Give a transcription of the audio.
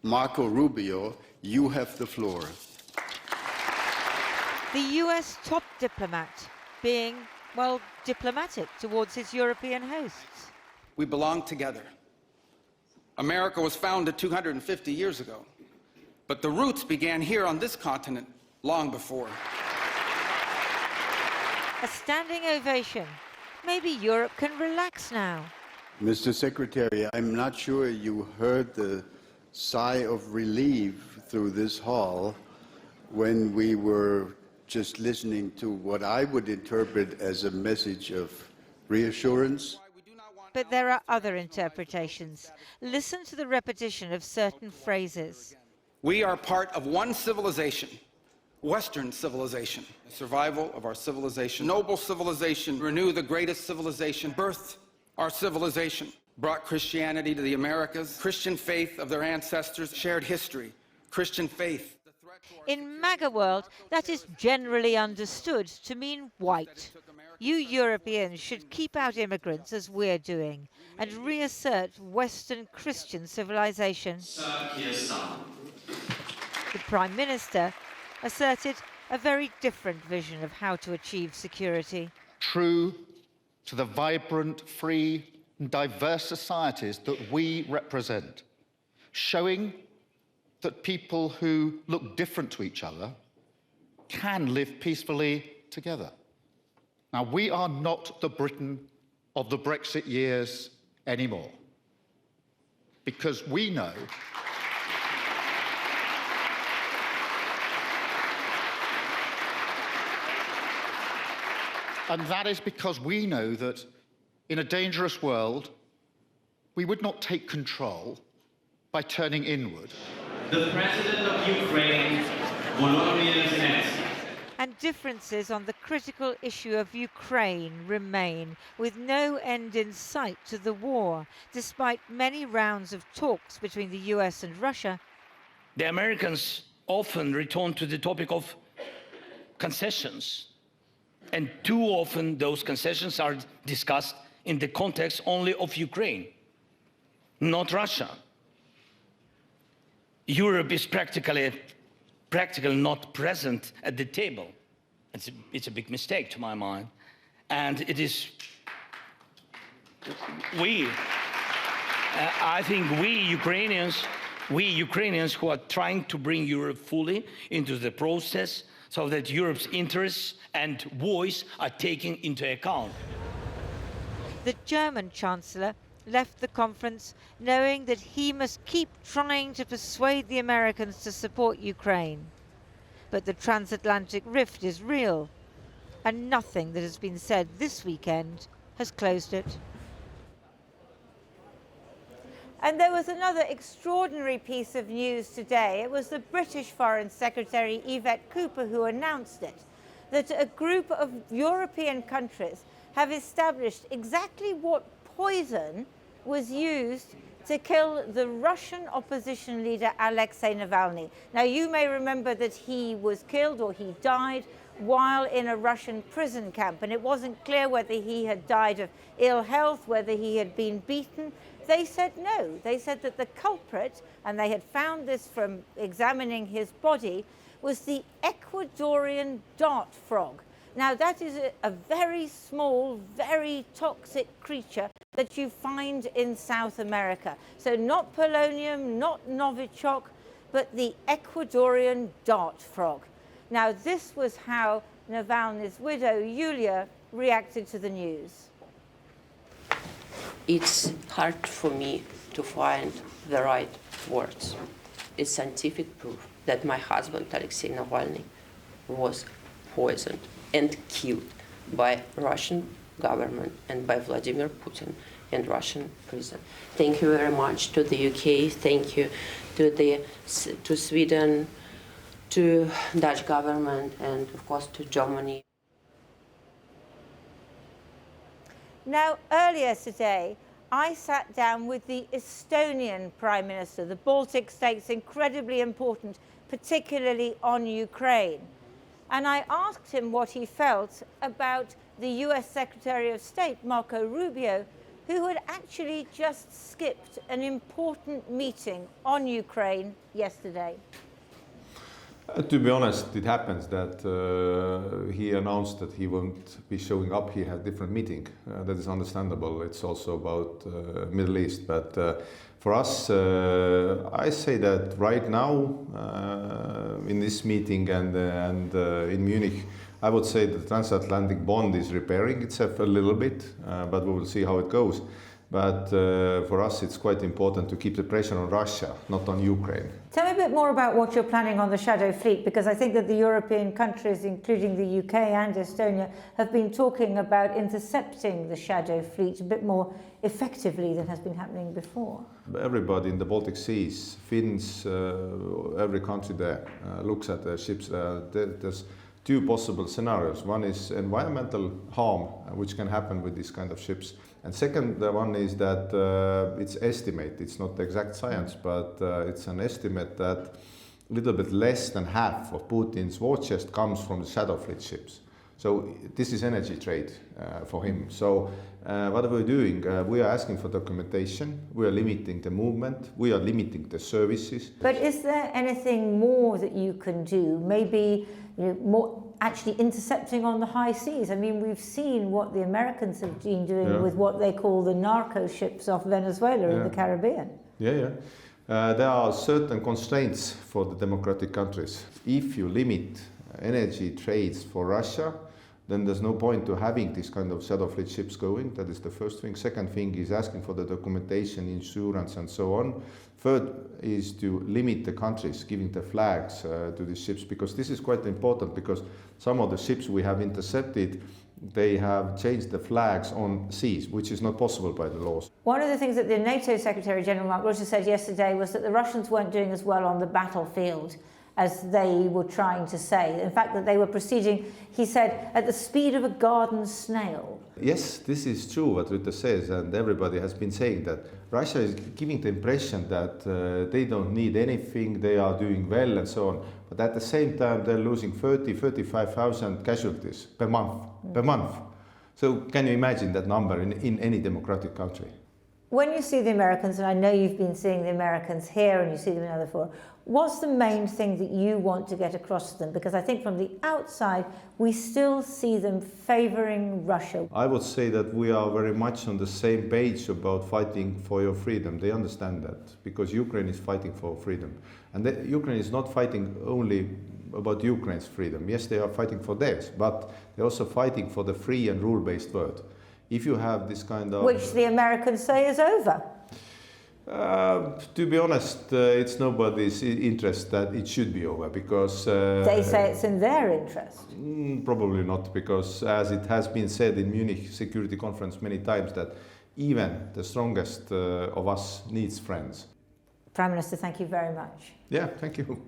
Marco Rubio, you have the floor. The US top diplomat being, well, diplomatic towards his European hosts. We belong together. America was founded 250 years ago, but the roots began here on this continent long before. A standing ovation. Maybe Europe can relax now. Mr. Secretary, I'm not sure you heard the sigh of relief through this hall when we were just listening to what I would interpret as a message of reassurance. But there are other interpretations. Listen to the repetition of certain phrases. We are part of one civilization, Western civilization. The survival of our civilization, noble civilization, renew the greatest civilization, birthed our civilization, brought Christianity to the Americas, Christian faith of their ancestors, shared history, Christian faith. In MAGA world, that is generally understood to mean white. You Europeans should keep out immigrants as we're doing and reassert Western Christian civilization. The Prime Minister asserted a very different vision of how to achieve security. True to the vibrant, free and diverse societies that we represent, showing that people who look different to each other can live peacefully together. Now, we are not the Britain of the Brexit years anymore, because we know and that is because we know that in a dangerous world, we would not take control by turning inward. The President of Ukraine, Volodymyr Zelensky. And differences on the critical issue of Ukraine remain, with no end in sight to the war, despite many rounds of talks between the US and Russia. The Americans often return to the topic of concessions, and too often those concessions are discussed in the context only of Ukraine, not Russia. Europe is practically not present at the table. It's a big mistake to my mind. And it is, I think we Ukrainians who are trying to bring Europe fully into the process so that Europe's interests and voice are taken into account. The German Chancellor left the conference knowing that he must keep trying to persuade the Americans to support Ukraine. But the transatlantic rift is real, and nothing that has been said this weekend has closed it. And there was another extraordinary piece of news today. It was the British Foreign Secretary Yvette Cooper who announced it, that a group of European countries have established exactly what poison was used to kill the Russian opposition leader Alexei Navalny. Now, you may remember that he was killed or he died while in a Russian prison camp, and it wasn't clear whether he had died of ill health, whether he had been beaten. They said no. They said that the culprit, and they had found this from examining his body, was the Ecuadorian dart frog. Now, that is a very small, very toxic creature that you find in South America. So not polonium, not Novichok, but the Ecuadorian dart frog. Now, this was how Navalny's widow, Yulia, reacted to the news. It's hard for me to find the right words. It's scientific proof that my husband, Alexei Navalny, was poisoned and killed by Russian government and by Vladimir Putin in Russian prison. Thank you very much to the UK. Thank you to Sweden, to Dutch government, and of course to Germany. Now, earlier today, I sat down with the Estonian Prime Minister. The Baltic states, incredibly important, particularly on Ukraine. And I asked him what he felt about the US Secretary of State, Marco Rubio, who had actually just skipped an important meeting on Ukraine yesterday. To be honest, it happens that he announced that he won't be showing up. He had different meeting. That is understandable. It's also about Middle East. But for us, I say that right now, in this meeting and in Munich, I would say the transatlantic bond is repairing itself a little bit, but we will see how it goes. But for us, it's quite important to keep the pressure on Russia, not on Ukraine. Tell me a bit more about what you're planning on the shadow fleet, because I think that the European countries, including the UK and Estonia, have been talking about intercepting the shadow fleet a bit more effectively than has been happening before. Everybody in the Baltic Seas, Finns, every country there looks at their ships. There's two possible scenarios. One is environmental harm, which can happen with these kind of ships. And second one is that it's estimate. It's not exact science, but it's an estimate that a little bit less than half of Putin's war chest comes from the shadow fleet ships. So this is energy trade for him. So what are we doing? We are asking for documentation. We are limiting the movement. We are limiting the services. But is there anything more that you can do? Maybe more actually intercepting on the high seas. I mean, we've seen what the Americans have been doing with what they call the narco ships off Venezuela in the Caribbean. There are certain constraints for the democratic countries. If you limit energy trades for Russia, then there's no point to having this kind of shadow fleet ships going. That is the first thing. Second thing is asking for the documentation, insurance, and so on. Third is to limit the countries giving the flags to the ships, because this is quite important, because some of the ships we have intercepted, they have changed the flags on seas, which is not possible by the laws. One of the things that the NATO Secretary General Mark Rutte said yesterday was that the Russians weren't doing as well on the battlefield as they were trying to say. In fact, that they were proceeding, he said, at the speed of a garden snail. Yes, this is true what Rutte says, and everybody has been saying that Russia is giving the impression that they don't need anything, they are doing well and so on. But at the same time, they're losing 35,000 casualties per month. So can you imagine that number in any democratic country? When you see the Americans, and I know you've been seeing the Americans here and you see them in other forums, what's the main thing that you want to get across to them? Because I think from the outside, we still see them favouring Russia. I would say that we are very much on the same page about fighting for your freedom. They understand that, because Ukraine is fighting for freedom. And Ukraine is not fighting only about Ukraine's freedom. Yes, they are fighting for theirs, but they're also fighting for the free and rule-based world. If you have this kind of... Which the Americans say is over. To be honest, it's nobody's interest that it should be over, because... they say it's in their interest. Probably not, because as it has been said in Munich Security Conference many times, that even the strongest of us needs friends. Prime Minister, thank you very much. Yeah, thank you.